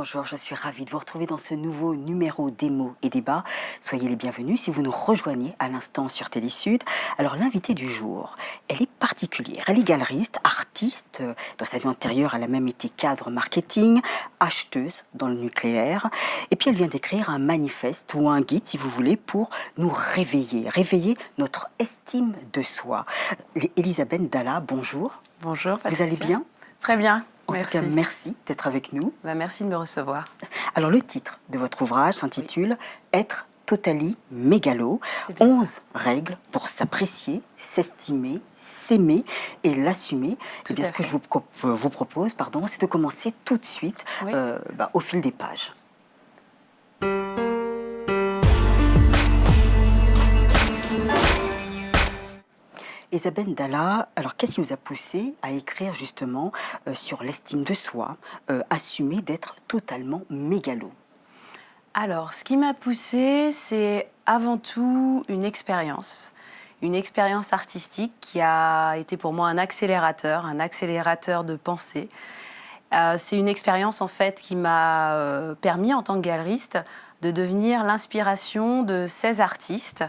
Bonjour, je suis ravie de vous retrouver dans ce nouveau numéro des mots et débats. Soyez les bienvenus si vous nous rejoignez à l'instant sur Télé Sud. Alors l'invitée du jour, elle est particulière. Elle est galeriste, artiste. Dans sa vie antérieure, elle a même été cadre marketing, acheteuse dans le nucléaire. Et puis elle vient d'écrire un manifeste ou un guide, si vous voulez, pour nous réveiller notre estime de soi. Elisabeth Dalla, bonjour. Bonjour, Patricia. Vous allez bien? Très bien, En merci. tout cas, merci d'être avec nous. Merci de me recevoir. Alors, le titre de votre ouvrage s'intitule « Être totally mégalo ». 11 règles pour s'apprécier, s'estimer, s'aimer et l'assumer. Eh bien, ce que je vous propose, c'est de commencer tout de suite au fil des pages. Elisabeth Dalla, alors qu'est-ce qui vous a poussé à écrire justement sur l'estime de soi, assumer d'être totalement mégalo? Alors, ce qui m'a poussée, c'est avant tout une expérience artistique qui a été pour moi un accélérateur de pensée. C'est une expérience en fait qui m'a permis en tant que galeriste de devenir l'inspiration de 16 artistes.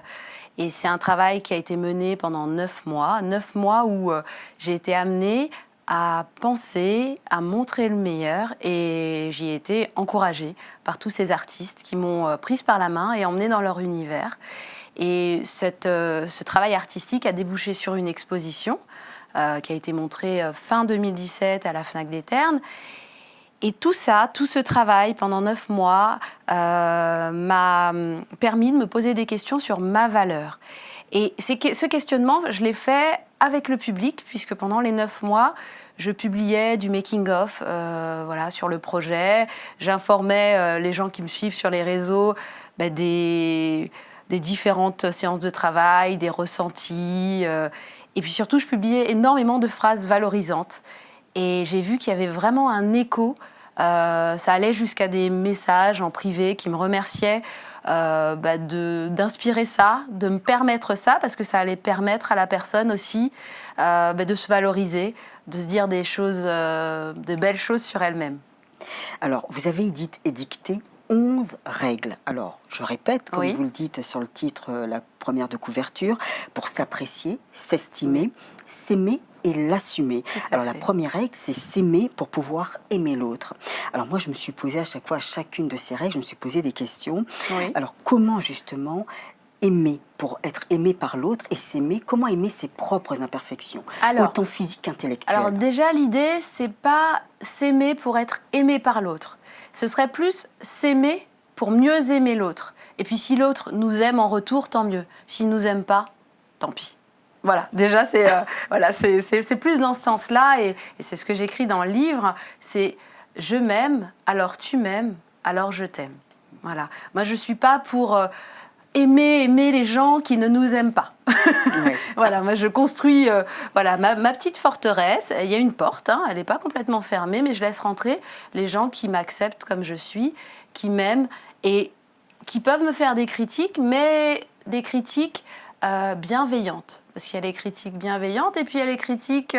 Et c'est un travail qui a été mené pendant 9 mois où j'ai été amenée à penser, à montrer le meilleur, et j'y ai été encouragée par tous ces artistes qui m'ont prise par la main et emmenée dans leur univers. Et ce travail artistique a débouché sur une exposition qui a été montrée fin 2017 à la Fnac des Ternes. Et tout ce travail pendant 9 mois m'a permis de me poser des questions sur ma valeur. Et ce questionnement, je l'ai fait avec le public, puisque pendant les 9 mois, je publiais du making-of sur le projet. J'informais les gens qui me suivent sur les réseaux des différentes séances de travail, des ressentis. Et puis surtout, je publiais énormément de phrases valorisantes. Et j'ai vu qu'il y avait vraiment un écho. Ça allait jusqu'à des messages en privé qui me remerciaient d'inspirer ça, de me permettre ça, parce que ça allait permettre à la personne aussi de se valoriser, de se dire des choses, de belles choses sur elle-même. Alors, vous avez édicté 11 règles. Alors, je répète, comme vous le dites sur le titre, la première de couverture, pour s'apprécier, s'estimer, s'aimer et l'assumer. Alors la première règle, c'est s'aimer pour pouvoir aimer l'autre. Alors moi, je me suis posé à chaque fois, à chacune de ces règles, je me suis posé des questions. Alors comment justement aimer pour être aimé par l'autre et s'aimer? Comment aimer ses propres imperfections, autant physiques qu'intellectuelles? Alors déjà, l'idée, c'est pas s'aimer pour être aimé par l'autre. Ce serait plus s'aimer pour mieux aimer l'autre. Et puis si l'autre nous aime en retour, tant mieux. S'il nous aime pas, tant pis. Voilà, déjà, c'est plus dans ce sens-là, et c'est ce que j'écris dans le livre, c'est « je m'aime, alors tu m'aimes, alors je t'aime ». Voilà. Moi, je ne suis pas pour aimer les gens qui ne nous aiment pas. Voilà, moi, je construis ma petite forteresse. Il y a une porte, elle n'est pas complètement fermée, mais je laisse rentrer les gens qui m'acceptent comme je suis, qui m'aiment, et qui peuvent me faire des critiques, mais des critiques bienveillantes. Parce qu'il y a les critiques bienveillantes et puis il y a les critiques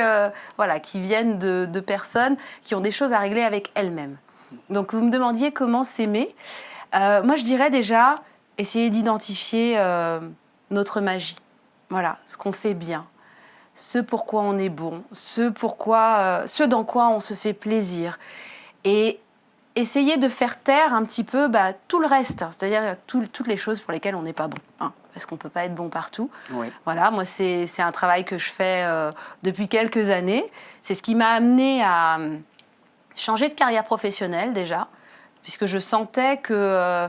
qui viennent de personnes qui ont des choses à régler avec elles-mêmes. Donc vous me demandiez comment s'aimer. Moi je dirais déjà essayer d'identifier notre magie. Voilà, ce qu'on fait bien, ce pourquoi on est bon, ce dans quoi on se fait plaisir. Et essayer de faire taire un petit peu tout le reste, c'est-à-dire toutes les choses pour lesquelles on n'est pas bon. Parce qu'on ne peut pas être bon partout. Voilà, moi, c'est un travail que je fais depuis quelques années. C'est ce qui m'a amenée à changer de carrière professionnelle, déjà, puisque je sentais que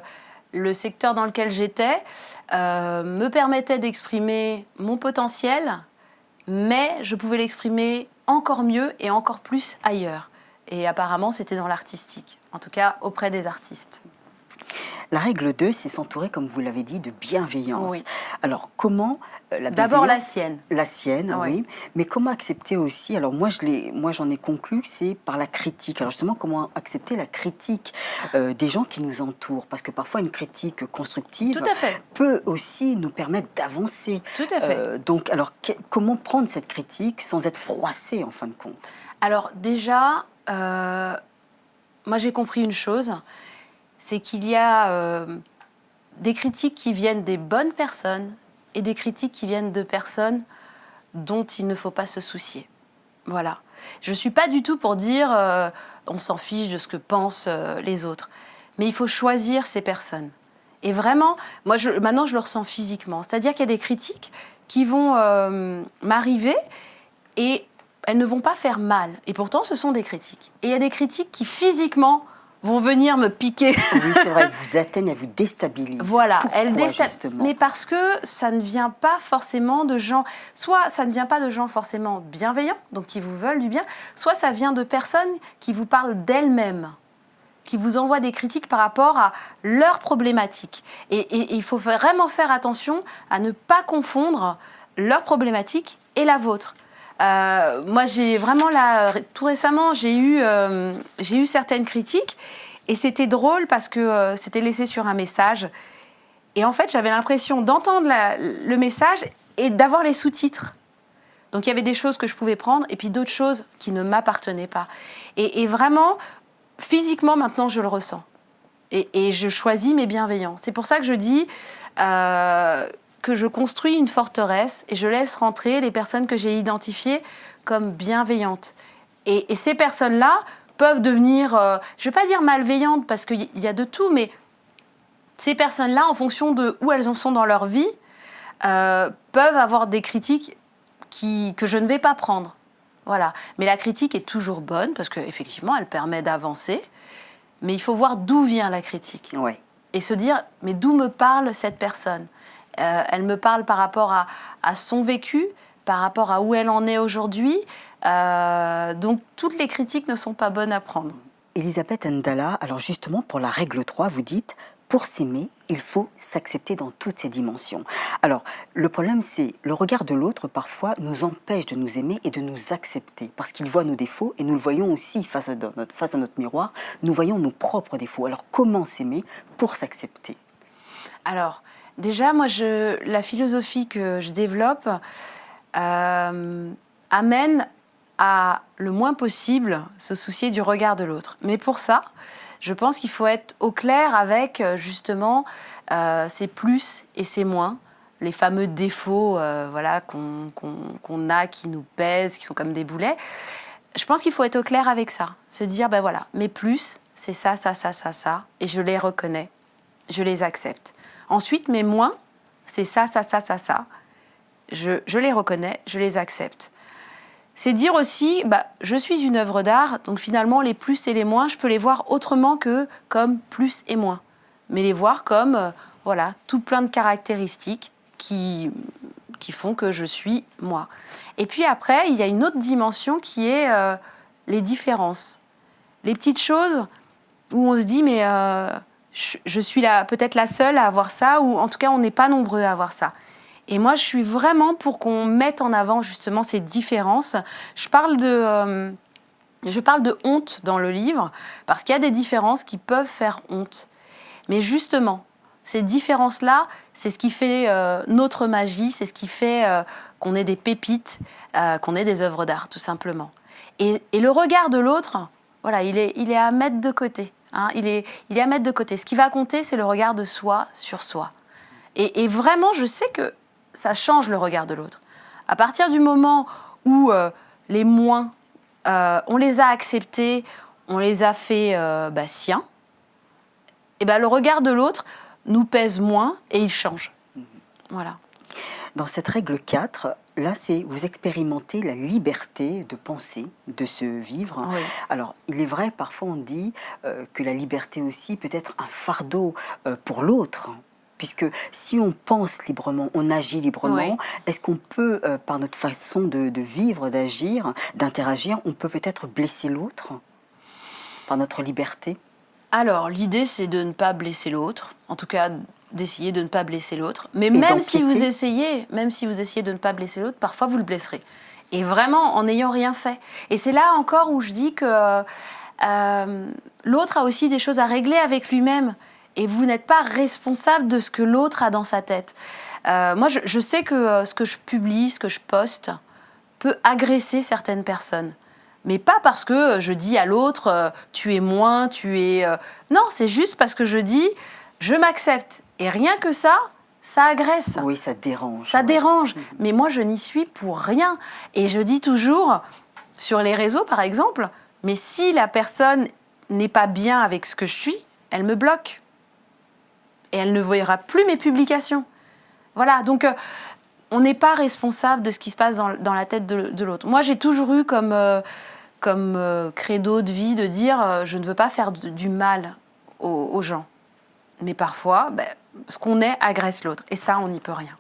le secteur dans lequel j'étais me permettait d'exprimer mon potentiel, mais je pouvais l'exprimer encore mieux et encore plus ailleurs. Et apparemment, c'était dans l'artistique, en tout cas auprès des artistes. La règle 2, c'est s'entourer, comme vous l'avez dit, de bienveillance. Alors, comment la bienveillance... D'abord la sienne. La sienne, oui. Mais comment accepter aussi... Alors, moi, j'en ai conclu que c'est par la critique. Alors, justement, comment accepter la critique des gens qui nous entourent? Parce que parfois, une critique constructive peut aussi nous permettre d'avancer. Tout à fait. Donc, alors, comment prendre cette critique sans être froissé, en fin de compte? Alors, déjà... moi j'ai compris une chose, c'est qu'il y a des critiques qui viennent des bonnes personnes et des critiques qui viennent de personnes dont il ne faut pas se soucier. Voilà. Je ne suis pas du tout pour dire on s'en fiche de ce que pensent les autres. Mais il faut choisir ces personnes. Et vraiment, moi, maintenant, je le ressens physiquement. C'est-à-dire qu'il y a des critiques qui vont m'arriver et elles ne vont pas faire mal. Et pourtant, ce sont des critiques. Et il y a des critiques qui, physiquement, vont venir me piquer. Oui, c'est vrai, elles vous atteignent, elles vous déstabilisent. Voilà, Pourquoi, justement ? Mais parce que ça ne vient pas forcément de gens... Soit ça ne vient pas de gens forcément bienveillants, donc qui vous veulent du bien, soit ça vient de personnes qui vous parlent d'elles-mêmes, qui vous envoient des critiques par rapport à leurs problématiques. Et il faut vraiment faire attention à ne pas confondre leurs problématiques et la vôtre. Moi, j'ai vraiment tout récemment, j'ai eu certaines critiques et c'était drôle parce que c'était laissé sur un message. Et en fait, j'avais l'impression d'entendre le message et d'avoir les sous-titres. Donc, il y avait des choses que je pouvais prendre et puis d'autres choses qui ne m'appartenaient pas. Et vraiment, physiquement, maintenant, je le ressens. Et je choisis mes bienveillants. C'est pour ça que je dis que je construis une forteresse et je laisse rentrer les personnes que j'ai identifiées comme bienveillantes. Et ces personnes-là peuvent devenir, je ne vais pas dire malveillantes parce qu'il y a de tout, mais ces personnes-là, en fonction de où elles en sont dans leur vie, peuvent avoir des critiques que je ne vais pas prendre. Voilà. Mais la critique est toujours bonne parce qu'effectivement, elle permet d'avancer. Mais il faut voir d'où vient la critique. Ouais. Et se dire, mais d'où me parle cette personne ? Elle me parle par rapport à son vécu, par rapport à où elle en est aujourd'hui. Donc, toutes les critiques ne sont pas bonnes à prendre. Elisabeth Ndala, alors justement, pour la règle 3, vous dites, pour s'aimer, il faut s'accepter dans toutes ses dimensions. Alors, le problème, c'est le regard de l'autre, parfois, nous empêche de nous aimer et de nous accepter. Parce qu'il voit nos défauts et nous le voyons aussi face à notre miroir. Nous voyons nos propres défauts. Alors, comment s'aimer pour s'accepter ? Alors, déjà, moi, la philosophie que je développe amène à le moins possible se soucier du regard de l'autre. Mais pour ça, je pense qu'il faut être au clair avec, justement, ses plus et ses moins, les fameux défauts voilà, qu'on a, qui nous pèsent, qui sont comme des boulets. Je pense qu'il faut être au clair avec ça. Se dire, ben voilà, mes plus, c'est ça, ça, ça, ça, ça, et je les reconnais, je les accepte. Ensuite, mes moins, c'est ça, ça, ça, ça, ça. Je les reconnais, je les accepte. C'est dire aussi, je suis une œuvre d'art, donc finalement, les plus et les moins, je peux les voir autrement que comme plus et moins. Mais les voir comme, voilà, tout plein de caractéristiques qui font que je suis moi. Et puis après, il y a une autre dimension qui est les différences. Les petites choses où on se dit, mais je suis peut-être la seule à avoir ça, ou en tout cas, on n'est pas nombreux à avoir ça. Et moi, je suis vraiment pour qu'on mette en avant justement ces différences. Je parle de honte dans le livre, parce qu'il y a des différences qui peuvent faire honte. Mais justement, ces différences-là, c'est ce qui fait notre magie, c'est ce qui fait qu'on ait des pépites, qu'on ait des œuvres d'art, tout simplement. Et le regard de l'autre, voilà, il est à mettre de côté. Hein, il est à mettre de côté. Ce qui va compter, c'est le regard de soi sur soi. Et vraiment, je sais que ça change le regard de l'autre. À partir du moment où les moins, on les a acceptés, on les a fait siens, et le regard de l'autre nous pèse moins et il change. Voilà. Dans cette règle 4, là, c'est vous expérimentez la liberté de penser, de se vivre. Oui. Alors, il est vrai, parfois on dit que la liberté aussi peut être un fardeau pour l'autre. Puisque si on pense librement, on agit librement, oui. Est-ce qu'on peut, par notre façon de vivre, d'agir, d'interagir, on peut peut-être blesser l'autre par notre liberté ? Alors, l'idée, c'est de ne pas blesser l'autre. En tout cas, d'essayer de ne pas blesser l'autre. Mais même si vous essayez de ne pas blesser l'autre, parfois vous le blesserez. Et vraiment, en n'ayant rien fait. Et c'est là encore où je dis que l'autre a aussi des choses à régler avec lui-même. Et vous n'êtes pas responsable de ce que l'autre a dans sa tête. Moi, je sais que ce que je publie, ce que je poste, peut agresser certaines personnes. Mais pas parce que je dis à l'autre tu es moins, tu es... Non, c'est juste parce que je dis je m'accepte. Et rien que ça agresse. Oui, ça dérange. Ça dérange. Mais moi, je n'y suis pour rien. Et je dis toujours, sur les réseaux par exemple, mais si la personne n'est pas bien avec ce que je suis, elle me bloque. Et elle ne verra plus mes publications. Voilà, donc on n'est pas responsable de ce qui se passe dans la tête de l'autre. Moi, j'ai toujours eu comme credo de vie de dire je ne veux pas faire du mal aux gens. Mais parfois, ce qu'on est agresse l'autre. Et ça, on n'y peut rien.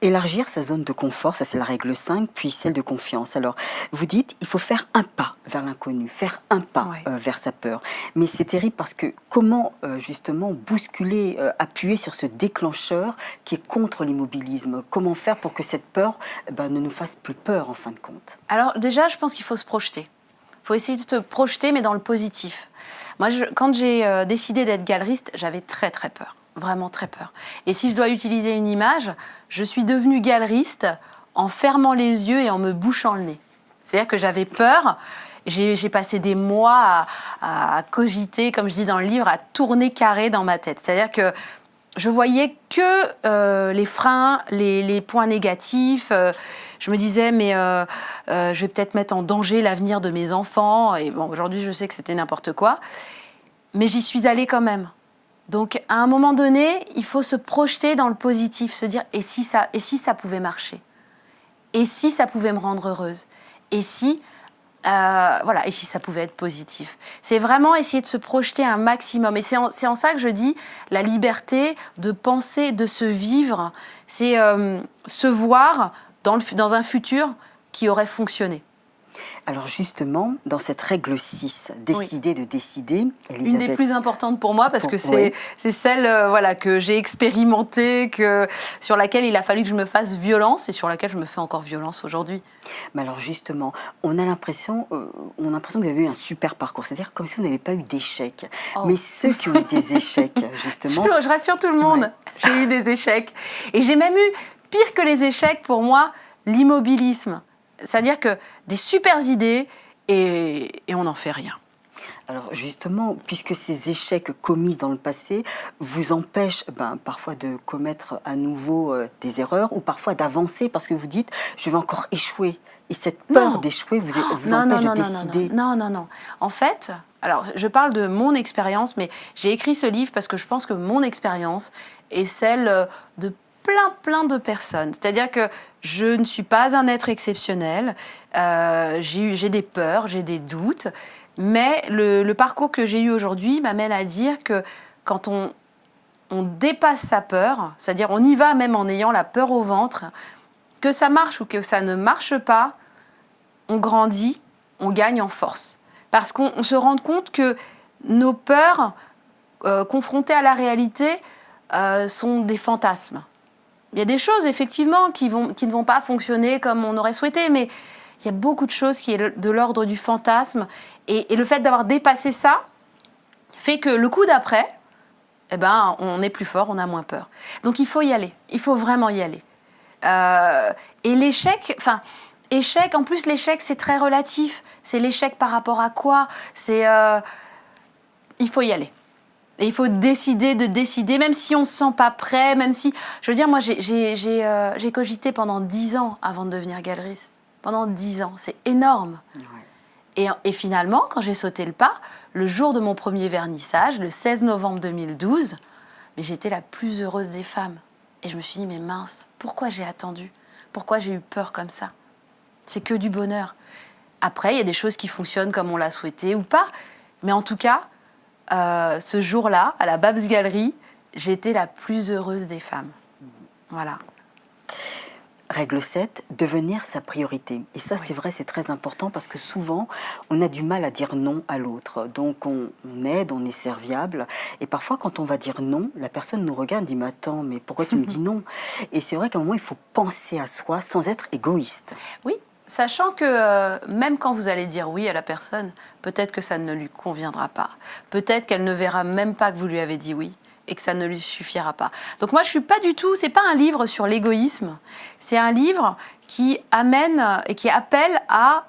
Élargir sa zone de confort, ça c'est la règle 5, puis celle de confiance. Alors, vous dites, il faut faire un pas vers l'inconnu, faire un pas vers sa peur. Mais c'est terrible parce que comment justement bousculer, appuyer sur ce déclencheur qui est contre l'immobilisme? Comment faire pour que cette peur ne nous fasse plus peur en fin de compte? Alors déjà, je pense qu'il faut se projeter. Il faut essayer de se projeter, mais dans le positif. Moi, quand j'ai décidé d'être galeriste, j'avais très très peur. Vraiment très peur. Et si je dois utiliser une image, je suis devenue galeriste en fermant les yeux et en me bouchant le nez. C'est-à-dire que j'avais peur. J'ai passé des mois à cogiter, comme je dis dans le livre, à tourner carré dans ma tête. C'est-à-dire que je voyais que les freins, les points négatifs. Je me disais, mais je vais peut-être mettre en danger l'avenir de mes enfants. Et bon, aujourd'hui, je sais que c'était n'importe quoi. Mais j'y suis allée quand même. Donc, à un moment donné, il faut se projeter dans le positif, se dire et si ça pouvait marcher? Et si ça pouvait me rendre heureuse? Et si, et si ça pouvait être positif? C'est vraiment essayer de se projeter un maximum. Et c'est en ça que je dis la liberté de penser, de se vivre, c'est se voir dans un futur qui aurait fonctionné. Alors justement, dans cette règle 6, décider de décider, Elisabeth... Une des plus importantes pour moi, parce que c'est celle que j'ai expérimentée, sur laquelle il a fallu que je me fasse violence et sur laquelle je me fais encore violence aujourd'hui. Mais alors justement, on a l'impression que vous avez eu un super parcours, c'est-à-dire comme si vous n'avez pas eu d'échecs. Oh. Mais ceux qui ont eu des échecs, justement... Je rassure tout le monde, j'ai eu des échecs. Et j'ai même eu, pire que les échecs pour moi, l'immobilisme. C'est-à-dire que des super idées et on n'en fait rien. Alors justement, puisque ces échecs commis dans le passé vous empêchent parfois de commettre à nouveau des erreurs ou parfois d'avancer parce que vous dites « je vais encore échouer ». Et cette peur d'échouer vous empêche de décider. Non. En fait, alors je parle de mon expérience, mais j'ai écrit ce livre parce que je pense que mon expérience est celle de plein de personnes. C'est-à-dire que je ne suis pas un être exceptionnel, j'ai des peurs, j'ai des doutes, mais le parcours que j'ai eu aujourd'hui m'amène à dire que quand on dépasse sa peur, c'est-à-dire on y va même en ayant la peur au ventre, que ça marche ou que ça ne marche pas, on grandit, on gagne en force. Parce qu'on se rend compte que nos peurs, confrontées à la réalité, sont des fantasmes. Il y a des choses, effectivement, qui ne vont pas fonctionner comme on aurait souhaité, mais il y a beaucoup de choses qui est de l'ordre du fantasme. Et le fait d'avoir dépassé ça fait que le coup d'après, on est plus fort, on a moins peur. Donc il faut y aller, il faut vraiment y aller. Et l'échec, en plus l'échec c'est très relatif. C'est l'échec par rapport à quoi? Il faut y aller. Et il faut décider, même si on ne se sent pas prêt, même si... Je veux dire, moi, j'ai cogité pendant 10 ans avant de devenir galeriste. Pendant 10 ans, c'est énorme. Ouais. Et finalement, quand j'ai sauté le pas, le jour de mon premier vernissage, le 16 novembre 2012, mais j'étais la plus heureuse des femmes. Et je me suis dit, mais mince, pourquoi j'ai attendu? Pourquoi j'ai eu peur comme ça? C'est que du bonheur. Après, il y a des choses qui fonctionnent comme on l'a souhaité ou pas, mais en tout cas... ce jour-là, à la Babs Galerie, j'étais la plus heureuse des femmes. Voilà. Règle 7, devenir sa priorité. Et ça, c'est vrai, c'est très important parce que souvent, on a du mal à dire non à l'autre. Donc, on aide, on est serviable. Et parfois, quand on va dire non, la personne nous regarde et dit « Mais attends, mais pourquoi tu me dis non ?» Et c'est vrai qu'à un moment, il faut penser à soi sans être égoïste. Oui. Sachant que même quand vous allez dire oui à la personne, peut-être que ça ne lui conviendra pas. Peut-être qu'elle ne verra même pas que vous lui avez dit oui et que ça ne lui suffira pas. Donc moi, je suis pas du tout... C'est pas un livre sur l'égoïsme. C'est un livre qui amène et qui appelle à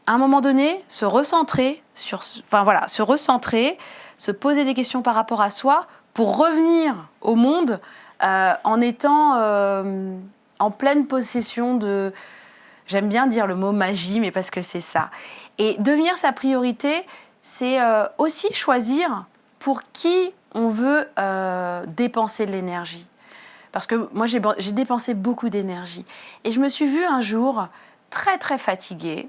à un moment donné, se recentrer, se poser des questions par rapport à soi pour revenir au monde en étant en pleine possession de... J'aime bien dire le mot magie, mais parce que c'est ça. Et devenir sa priorité, c'est aussi choisir pour qui on veut dépenser de l'énergie. Parce que moi, j'ai dépensé beaucoup d'énergie. Et je me suis vue un jour très, très fatiguée.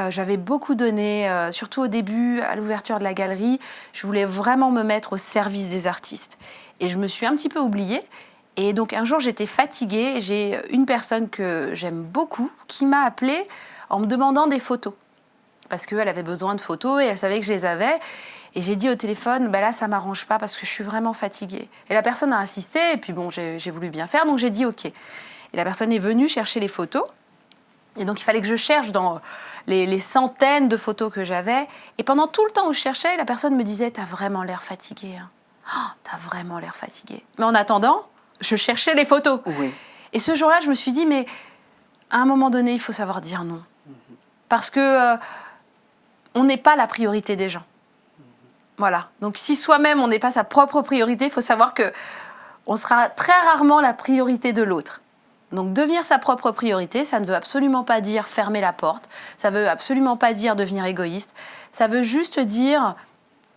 J'avais beaucoup donné, surtout au début, à l'ouverture de la galerie. Je voulais vraiment me mettre au service des artistes. Et je me suis un petit peu oubliée. Et donc, un jour, j'étais fatiguée. Et j'ai une personne que j'aime beaucoup qui m'a appelée en me demandant des photos. Parce qu'elle avait besoin de photos et elle savait que je les avais. Et j'ai dit au téléphone, là, ça ne m'arrange pas parce que je suis vraiment fatiguée. Et la personne a insisté, et puis bon, j'ai voulu bien faire, donc j'ai dit OK. Et la personne est venue chercher les photos. Et donc, il fallait que je cherche dans les centaines de photos que j'avais. Et pendant tout le temps où je cherchais, la personne me disait « T'as vraiment l'air fatiguée. Hein. Oh, t'as vraiment l'air fatiguée. » Mais en attendant, je cherchais les photos. Oui. Et ce jour-là, je me suis dit « Mais à un moment donné, il faut savoir dire non. » Parce que on n'est pas la priorité des gens. Voilà. Donc, si soi-même, on n'est pas sa propre priorité, il faut savoir qu'on sera très rarement la priorité de l'autre. Donc, devenir sa propre priorité, ça ne veut absolument pas dire fermer la porte. Ça ne veut absolument pas dire devenir égoïste. Ça veut juste dire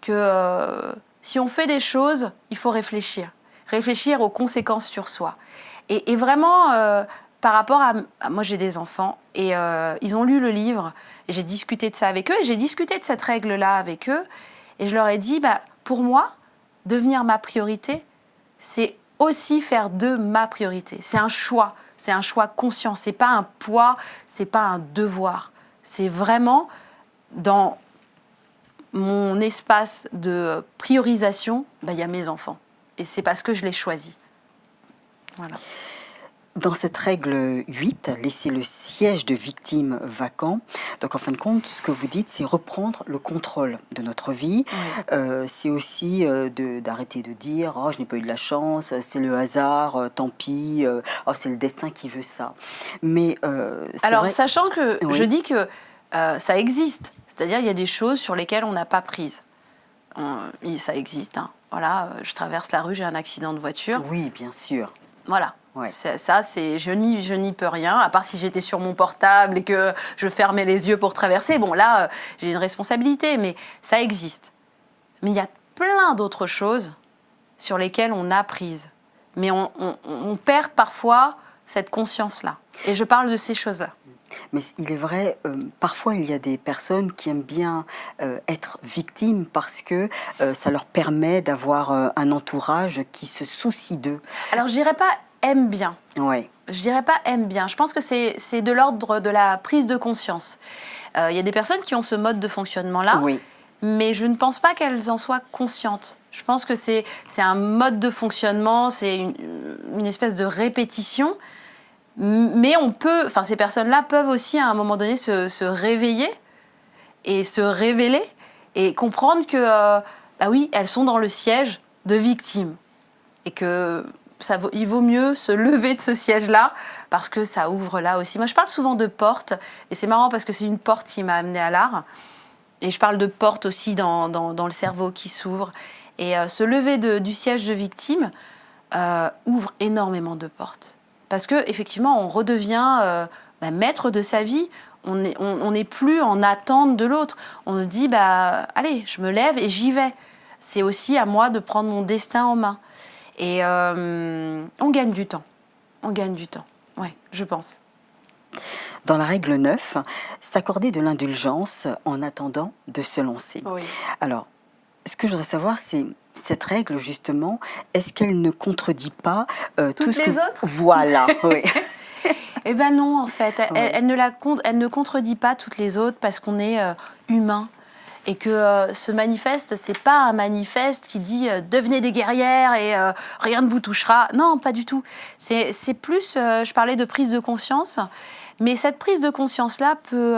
que si on fait des choses, il faut réfléchir. Réfléchir aux conséquences sur soi. Et vraiment, par rapport à... Moi, j'ai des enfants et ils ont lu le livre. Et j'ai discuté de ça avec eux. Et j'ai discuté de cette règle-là avec eux. Et je leur ai dit, pour moi, devenir ma priorité, c'est aussi faire de ma priorité. C'est un choix conscient. C'est pas un poids, c'est pas un devoir. C'est vraiment dans mon espace de priorisation, il y a mes enfants. Et c'est parce que je les choisis. Voilà. Dans cette règle 8, laisser le siège de victime vacant, donc en fin de compte, ce que vous dites, c'est reprendre le contrôle de notre vie. Oui. C'est aussi d'arrêter de dire « Oh, je n'ai pas eu de la chance, c'est le hasard, tant pis, oh, c'est le destin qui veut ça. » Mais alors, vrai... sachant que oui. Je dis que ça existe, c'est-à-dire il y a des choses sur lesquelles on n'a pas prise. Ça existe. Hein. Voilà, je traverse la rue, j'ai un accident de voiture. Oui, bien sûr. Voilà. Ouais. Je n'y peux rien, à part si j'étais sur mon portable et que je fermais les yeux pour traverser. Bon, là, j'ai une responsabilité, mais ça existe. Mais il y a plein d'autres choses sur lesquelles on a prise. Mais on perd parfois cette conscience-là. Et je parle de ces choses-là. Mais il est vrai, parfois il y a des personnes qui aiment bien être victimes parce que ça leur permet d'avoir un entourage qui se soucie d'eux. Alors je dirais pas aime bien. Ouais. Je dirais pas aime bien. Je pense que c'est de l'ordre de la prise de conscience. Il y a des personnes qui ont ce mode de fonctionnement-là, oui. Mais je ne pense pas qu'elles en soient conscientes. Je pense que c'est un mode de fonctionnement, c'est une espèce de répétition. Mais ces personnes-là peuvent aussi à un moment donné se réveiller et se révéler et comprendre que, oui, elles sont dans le siège de victime et que il vaut mieux se lever de ce siège-là parce que ça ouvre là aussi. Moi, je parle souvent de porte et c'est marrant parce que c'est une porte qui m'a amenée à l'art et je parle de porte aussi dans le cerveau qui s'ouvre et se lever du siège de victime ouvre énormément de portes. Parce qu'effectivement, on redevient maître de sa vie. On n'est plus en attente de l'autre. On se dit, allez, je me lève et j'y vais. C'est aussi à moi de prendre mon destin en main. Et on gagne du temps. On gagne du temps, oui, je pense. Dans la règle 9, s'accorder de l'indulgence en attendant de se lancer. Oui. Alors, ce que je voudrais savoir, c'est cette règle, justement, est-ce qu'elle ne contredit pas tout ce les autres ? Voilà, oui. Eh bien non, en fait. Ouais. Elle ne contredit pas toutes les autres parce qu'on est humain. Et que ce manifeste, c'est pas un manifeste qui dit devenez des guerrières et rien ne vous touchera. Non, pas du tout. C'est plus, je parlais de prise de conscience, mais cette prise de conscience-là peut,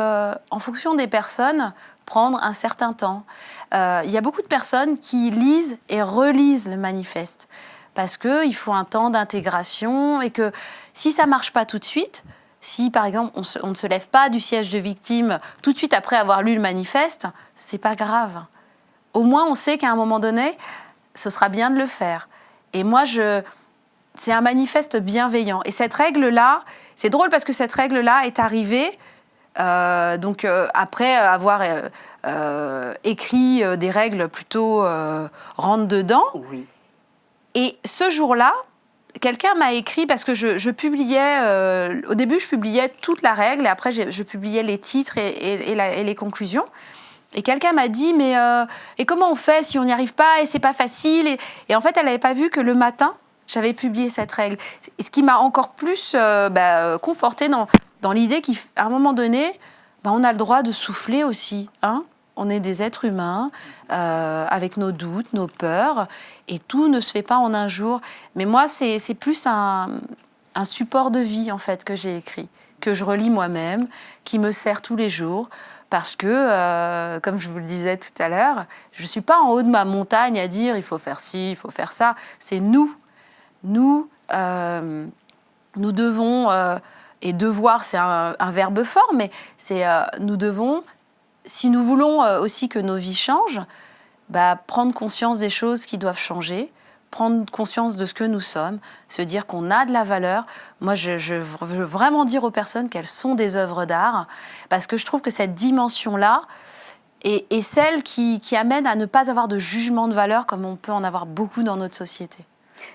en fonction des personnes, prendre un certain temps. Il y a beaucoup de personnes qui lisent et relisent le manifeste parce qu'il faut un temps d'intégration et que si ça marche pas tout de suite, Si, par exemple, on ne se lève pas du siège de victime tout de suite après avoir lu le manifeste, c'est pas grave. Au moins, on sait qu'à un moment donné, ce sera bien de le faire. Et moi, c'est un manifeste bienveillant. Et cette règle-là, c'est drôle parce que cette règle-là est arrivée après avoir écrit des règles plutôt rentre-dedans. Oui. Et ce jour-là, quelqu'un m'a écrit, parce que je publiais, au début je publiais toute la règle, et après je publiais les titres et les conclusions. Et quelqu'un m'a dit, mais et comment on fait si on n'y arrive pas et c'est pas facile et en fait, elle n'avait pas vu que le matin, j'avais publié cette règle. Et ce qui m'a encore plus confortée dans l'idée qu'à un moment donné, on a le droit de souffler aussi. Hein, on est des êtres humains avec nos doutes, nos peurs, et tout ne se fait pas en un jour. Mais moi, c'est plus un support de vie, en fait, que j'ai écrit, que je relis moi-même, qui me sert tous les jours. Parce que, comme je vous le disais tout à l'heure, je ne suis pas en haut de ma montagne à dire il faut faire ci, il faut faire ça. C'est nous. Nous devons, et devoir, c'est un verbe fort, mais c'est nous devons, si nous voulons aussi que nos vies changent, prendre conscience des choses qui doivent changer, prendre conscience de ce que nous sommes, se dire qu'on a de la valeur. Moi, je veux vraiment dire aux personnes qu'elles sont des œuvres d'art, parce que je trouve que cette dimension-là est celle qui amène à ne pas avoir de jugement de valeur comme on peut en avoir beaucoup dans notre société.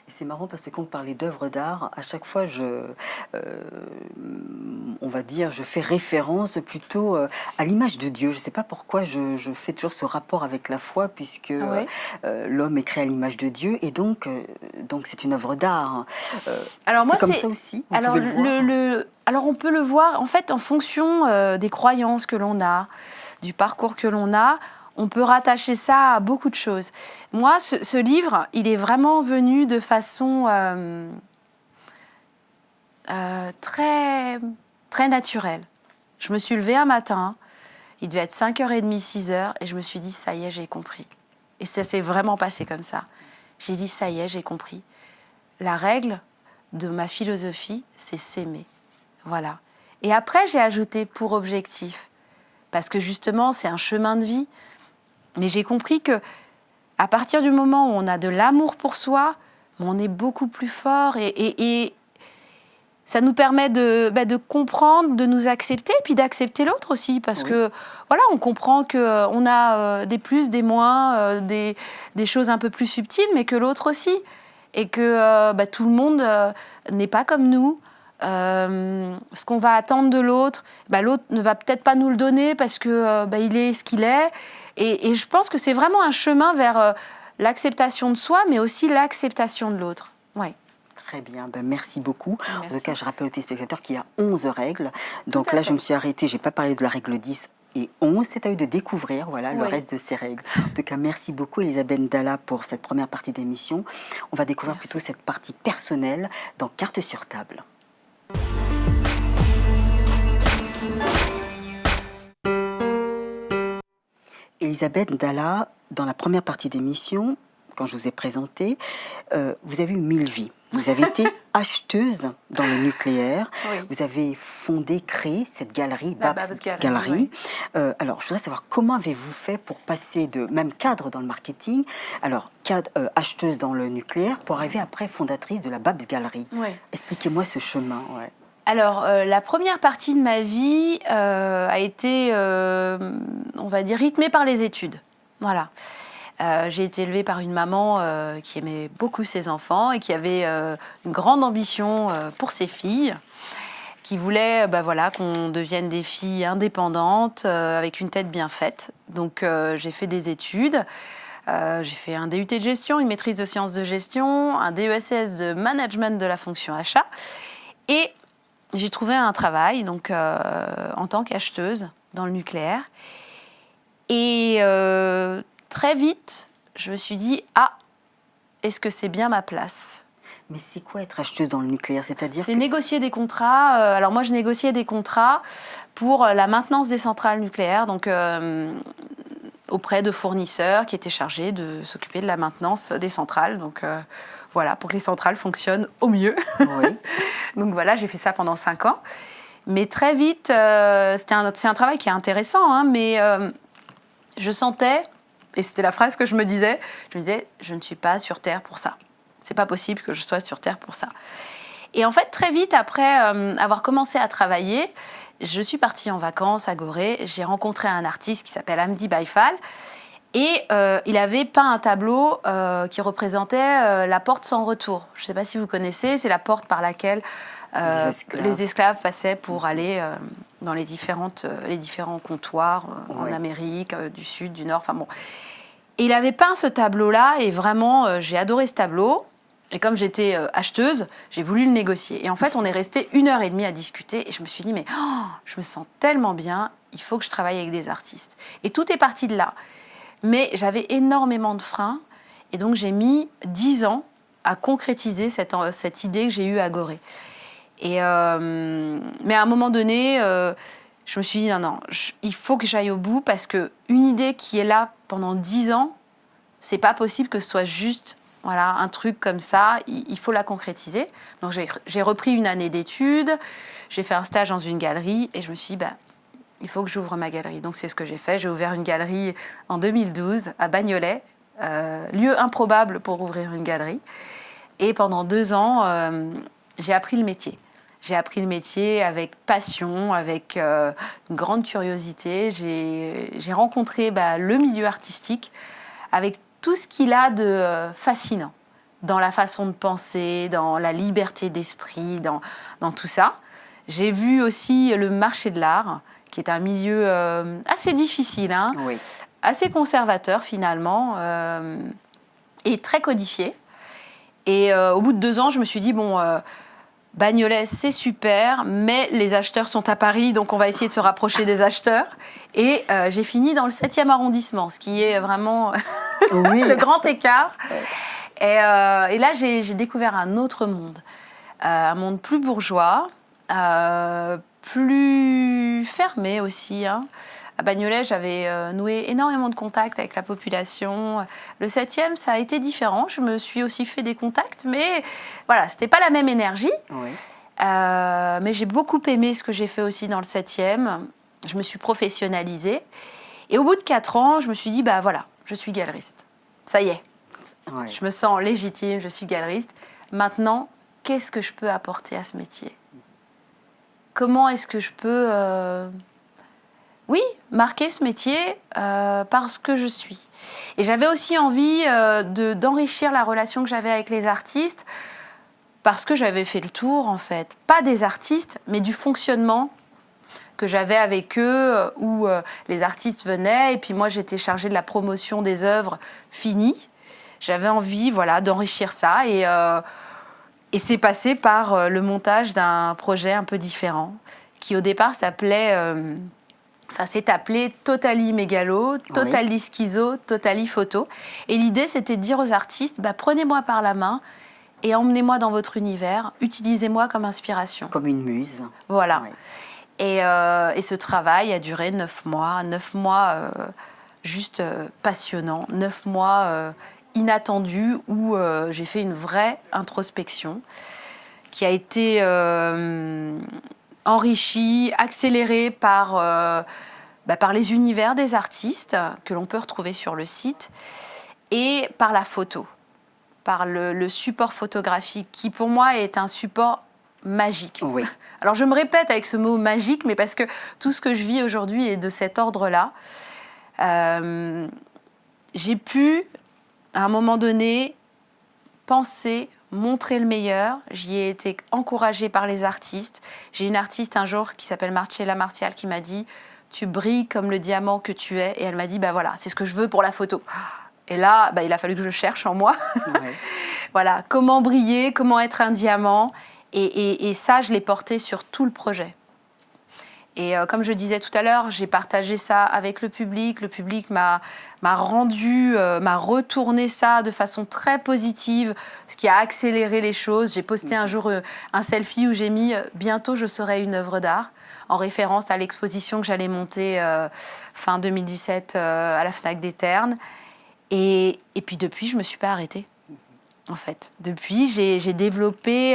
Et c'est marrant parce que quand vous parlez d'œuvres d'art, à chaque fois, on va dire, je fais référence plutôt à l'image de Dieu. Je ne sais pas pourquoi je fais toujours ce rapport avec la foi, puisque l'homme est créé à l'image de Dieu, et donc c'est une œuvre d'art. Alors moi, c'est comme ça aussi. Alors, alors on peut le voir en fait en fonction des croyances que l'on a, du parcours que l'on a. On peut rattacher ça à beaucoup de choses. Moi, ce livre, il est vraiment venu de façon très, très naturelle. Je me suis levée un matin, il devait être 5h30, 6h, et je me suis dit, ça y est, j'ai compris. Et ça s'est vraiment passé comme ça. J'ai dit, ça y est, j'ai compris. La règle de ma philosophie, c'est s'aimer. Voilà. Et après, j'ai ajouté pour objectif, parce que justement, c'est un chemin de vie. Mais j'ai compris que à partir du moment où on a de l'amour pour soi, on est beaucoup plus fort et ça nous permet de comprendre, de nous accepter et puis d'accepter l'autre aussi. Parce que voilà, on comprend qu'on a des plus, des moins, des choses un peu plus subtiles, mais que l'autre aussi. Et que tout le monde n'est pas comme nous. Ce qu'on va attendre de l'autre, l'autre ne va peut-être pas nous le donner parce que il est ce qu'il est. Et je pense que c'est vraiment un chemin vers l'acceptation de soi, mais aussi l'acceptation de l'autre. Ouais. Très bien, merci beaucoup. Merci. En tout cas, je rappelle aux téléspectateurs qu'il y a 11 règles. Donc là, je me suis arrêtée, je n'ai pas parlé de la règle 10 et 11. C'est à eux de découvrir le reste de ces règles. En tout cas, merci beaucoup Elisabeth Dalla pour cette première partie d'émission. On va découvrir plutôt cette partie personnelle dans Cartes sur table. Elisabeth Dalla, dans la première partie d'émission, quand je vous ai présenté, vous avez eu 1000 vies. Vous avez été acheteuse dans le nucléaire. Oui. Vous avez fondé, créé cette galerie, Babs Galerie. Oui. Alors, je voudrais savoir comment avez-vous fait pour passer de même cadre dans le marketing, alors acheteuse dans le nucléaire, pour arriver après fondatrice de la Babs Galerie. Oui. Expliquez-moi ce chemin. Ouais. Alors, la première partie de ma vie a été, on va dire, rythmée par les études. Voilà. J'ai été élevée par une maman qui aimait beaucoup ses enfants et qui avait une grande ambition pour ses filles, qui voulait qu'on devienne des filles indépendantes, avec une tête bien faite. Donc, j'ai fait des études. J'ai fait un DUT de gestion, une maîtrise de sciences de gestion, un DESS de management de la fonction achat. Et j'ai trouvé un travail donc, en tant qu'acheteuse dans le nucléaire. Et très vite, je me suis dit, est-ce que c'est bien ma place ? Mais c'est quoi être acheteuse dans le nucléaire ? C'est-à-dire négocier des contrats. Alors moi, je négociais des contrats pour la maintenance des centrales nucléaires, donc auprès de fournisseurs qui étaient chargés de s'occuper de la maintenance des centrales. Donc voilà, pour que les centrales fonctionnent au mieux. Oui. Donc voilà, j'ai fait ça pendant 5 ans. Mais très vite, c'est un travail qui est intéressant, hein, mais je sentais, et c'était la phrase que je me disais, je ne suis pas sur Terre pour ça. C'est pas possible que je sois sur Terre pour ça. Et en fait, très vite, après avoir commencé à travailler, je suis partie en vacances à Gorée. J'ai rencontré un artiste qui s'appelle Hamdi Baïfal. Et il avait peint un tableau qui représentait la porte sans retour. Je ne sais pas si vous connaissez, c'est la porte par laquelle les esclaves passaient pour aller dans les différents comptoirs en Amérique, du Sud, du Nord. Enfin bon. Et il avait peint ce tableau-là et vraiment, j'ai adoré ce tableau. Et comme j'étais acheteuse, j'ai voulu le négocier. Et en fait, on est resté 1h30 à discuter. Et je me suis dit, mais je me sens tellement bien, il faut que je travaille avec des artistes. Et tout est parti de là. Mais j'avais énormément de freins. Et donc, j'ai mis 10 ans à concrétiser cette idée que j'ai eue à Gorée. Mais à un moment donné, je me suis dit, non, il faut que j'aille au bout parce qu'une idée qui est là pendant 10 ans, c'est pas possible que ce soit juste un truc comme ça. Il faut la concrétiser. Donc, j'ai repris une année d'études, j'ai fait un stage dans une galerie et je me suis dit, il faut que j'ouvre ma galerie. Donc, c'est ce que j'ai fait. J'ai ouvert une galerie en 2012 à Bagnolet, lieu improbable pour ouvrir une galerie. Et pendant 2 ans, j'ai appris le métier. J'ai appris le métier avec passion, avec une grande curiosité. J'ai rencontré le milieu artistique avec tout ce qu'il a de fascinant dans la façon de penser, dans la liberté d'esprit, dans tout ça. J'ai vu aussi le marché de l'art, qui est un milieu assez difficile, assez conservateur finalement, et très codifié. Et au bout de 2 ans, je me suis dit, Bagnolet, c'est super, mais les acheteurs sont à Paris, donc on va essayer de se rapprocher des acheteurs. Et j'ai fini dans le 7e arrondissement, ce qui est vraiment le grand écart. Et là, j'ai découvert un autre monde, un monde plus bourgeois, plus fermé aussi. À Bagnolet, j'avais noué énormément de contacts avec la population. Le 7e, ça a été différent. Je me suis aussi fait des contacts, mais voilà, c'était pas la même énergie. Oui. Mais j'ai beaucoup aimé ce que j'ai fait aussi dans le 7e. Je me suis professionnalisée. Et au bout de 4 ans, je me suis dit, je suis galeriste. Ça y est. Ouais. Je me sens légitime, je suis galeriste. Maintenant, qu'est-ce que je peux apporter à ce métier ? Comment est-ce que je peux... marquer ce métier parce que je suis. Et j'avais aussi envie d'enrichir la relation que j'avais avec les artistes parce que j'avais fait le tour, en fait. Pas des artistes, mais du fonctionnement que j'avais avec eux, où les artistes venaient et puis moi, j'étais chargée de la promotion des œuvres finies. J'avais envie d'enrichir ça et c'est passé par le montage d'un projet un peu différent qui, au départ, c'est appelé Totally Mégalo, Totally Schizo, Totally Photo. Et l'idée, c'était de dire aux artistes, prenez-moi par la main et emmenez-moi dans votre univers, utilisez-moi comme inspiration. Comme une muse. Voilà. Oui. Et ce travail a duré 9 mois. 9 mois juste passionnants, 9 mois inattendus où j'ai fait une vraie introspection qui a été... enrichi, accéléré par les univers des artistes que l'on peut retrouver sur le site et par la photo, par le support photographique qui pour moi est un support magique. Oui. Alors je me répète avec ce mot magique, mais parce que tout ce que je vis aujourd'hui est de cet ordre-là. J'ai pu, à un moment donné, penser... montrer le meilleur. J'y ai été encouragée par les artistes. J'ai une artiste un jour qui s'appelle Marcella Martial qui m'a dit « Tu brilles comme le diamant que tu es ». Et elle m'a dit « c'est ce que je veux pour la photo ». Et là, il a fallu que je cherche en moi. Ouais. Voilà, comment briller, comment être un diamant. Et ça, je l'ai porté sur tout le projet. Et comme je disais tout à l'heure, j'ai partagé ça avec le public. Le public m'a retourné ça de façon très positive, ce qui a accéléré les choses. J'ai posté un jour un selfie où j'ai mis « Bientôt, je serai une œuvre d'art », en référence à l'exposition que j'allais monter fin 2017 à la Fnac des Ternes. Et puis depuis, je ne me suis pas arrêtée, en fait. Depuis, j'ai développé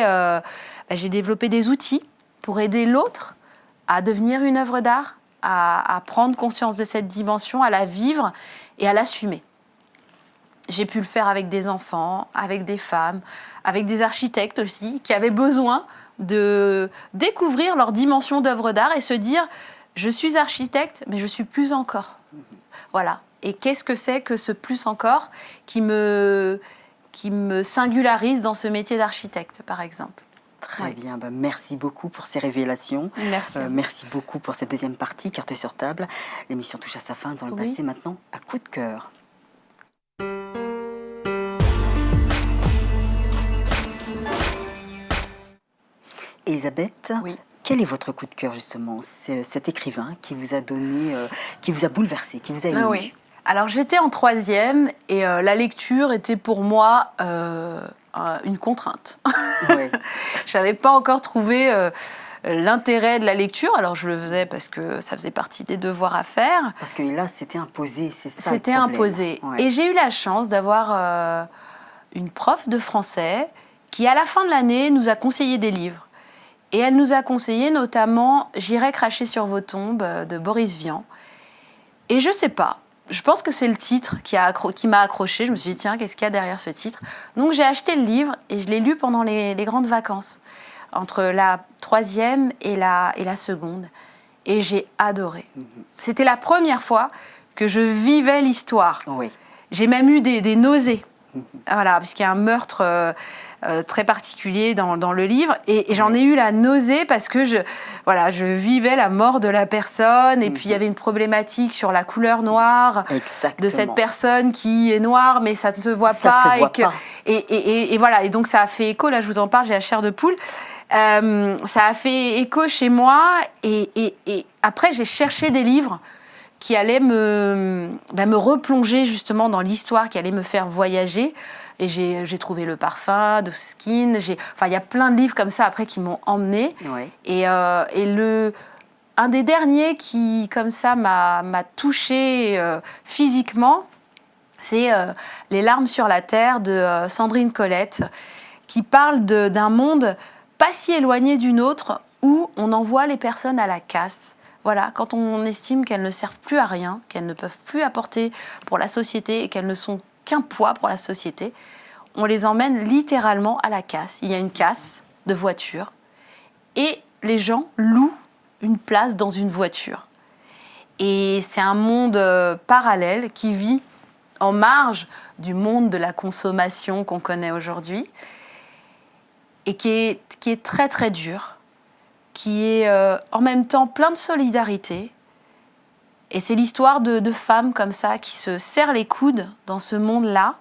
des outils pour aider l'autre à devenir une œuvre d'art, à prendre conscience de cette dimension, à la vivre et à l'assumer. J'ai pu le faire avec des enfants, avec des femmes, avec des architectes aussi, qui avaient besoin de découvrir leur dimension d'œuvre d'art et se dire « je suis architecte, mais je suis plus encore ». Voilà. Et qu'est-ce que c'est que ce plus encore qui me singularise dans ce métier d'architecte, par exemple. Très bien, merci beaucoup pour ces révélations. Merci. Merci beaucoup pour cette deuxième partie, Carte sur table. L'émission touche à sa fin, nous allons passer maintenant à coup de cœur. Elisabeth, quel est votre coup de cœur justement? C'est cet écrivain qui vous a donné, qui vous a bouleversé, qui vous a ému. Oui. Alors j'étais en 3e et la lecture était pour moi une contrainte. Ouais. Je n'avais pas encore trouvé l'intérêt de la lecture. Alors je le faisais parce que ça faisait partie des devoirs à faire. Parce que là, c'était imposé, c'est ça C'était le problème. imposé. Ouais. Et j'ai eu la chance d'avoir une prof de français qui, à la fin de l'année, nous a conseillé des livres. Et elle nous a conseillé notamment « J'irai cracher sur vos tombes » de Boris Vian. Et je ne sais pas. Je pense que c'est le titre qui m'a accrochée. Je me suis dit, tiens, qu'est-ce qu'il y a derrière ce titre? Donc j'ai acheté le livre et je l'ai lu pendant les grandes vacances, entre la 3e et la 2e. Et j'ai adoré. C'était la première fois que je vivais l'histoire. Oui. J'ai même eu des nausées. Voilà, puisqu'il y a un meurtre très particulier dans le livre. Et j'en ai eu la nausée parce que je vivais la mort de la personne. Et puis, il y avait une problématique sur la couleur noire de cette personne qui est noire, mais ça ne se voit ça pas. Se voit pas. Et voilà, et donc ça a fait écho. Là, je vous en parle, j'ai la chair de poule. Ça a fait écho chez moi. Et après, j'ai cherché des livres qui allait me replonger justement dans l'histoire, qui allait me faire voyager. Et j'ai trouvé Le Parfum de Skin. Il y a plein de livres comme ça après qui m'ont emmenée. Ouais. Et un des derniers qui, comme ça, m'a touchée physiquement, c'est Les larmes sur la terre de Sandrine Colette, qui parle d'un monde pas si éloigné du nôtre où on envoie les personnes à la casse. Voilà, quand on estime qu'elles ne servent plus à rien, qu'elles ne peuvent plus apporter pour la société et qu'elles ne sont qu'un poids pour la société, on les emmène littéralement à la casse. Il y a une casse de voiture et les gens louent une place dans une voiture. Et c'est un monde parallèle qui vit en marge du monde de la consommation qu'on connaît aujourd'hui et qui est très très dur, qui est en même temps plein de solidarité. Et c'est l'histoire de femmes comme ça qui se serrent les coudes dans ce monde-là.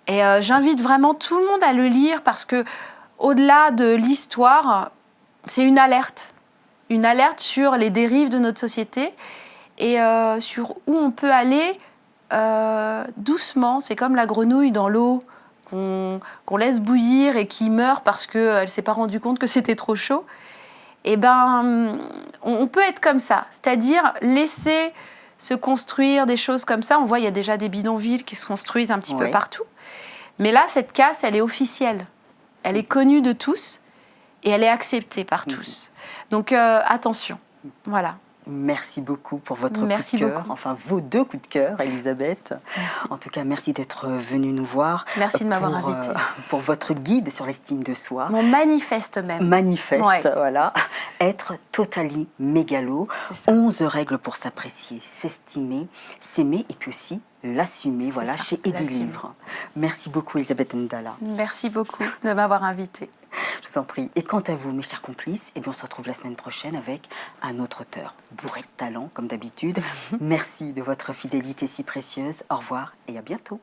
Et j'invite vraiment tout le monde à le lire parce que, au-delà de l'histoire, c'est une alerte sur les dérives de notre société et sur où on peut aller doucement. C'est comme la grenouille dans l'eau qu'on laisse bouillir et qui meurt parce qu'elle ne s'est pas rendue compte que c'était trop chaud. Eh ben, on peut être comme ça, c'est-à-dire laisser se construire des choses comme ça. On voit, il y a déjà des bidonvilles qui se construisent un petit peu partout. Mais là, cette casse, elle est officielle. Elle est connue de tous et elle est acceptée par tous. Donc, attention. Voilà. Merci beaucoup pour votre coup de cœur, enfin vos 2 coups de cœur, Elisabeth. Merci. En tout cas, merci d'être venue nous voir. Merci de m'avoir invitée. Pour votre guide sur l'estime de soi. Mon manifeste même. Manifeste, voilà. Être totally mégalo. 11 règles pour s'apprécier, s'estimer, s'aimer et puis aussi l'assumer, voilà, chez Edilivre. Merci beaucoup, Elisabeth Ndala. Merci beaucoup de m'avoir invitée. Je vous en prie. Et quant à vous, mes chers complices, on se retrouve la semaine prochaine avec un autre auteur, bourré de talent, comme d'habitude. Merci de votre fidélité si précieuse. Au revoir et à bientôt.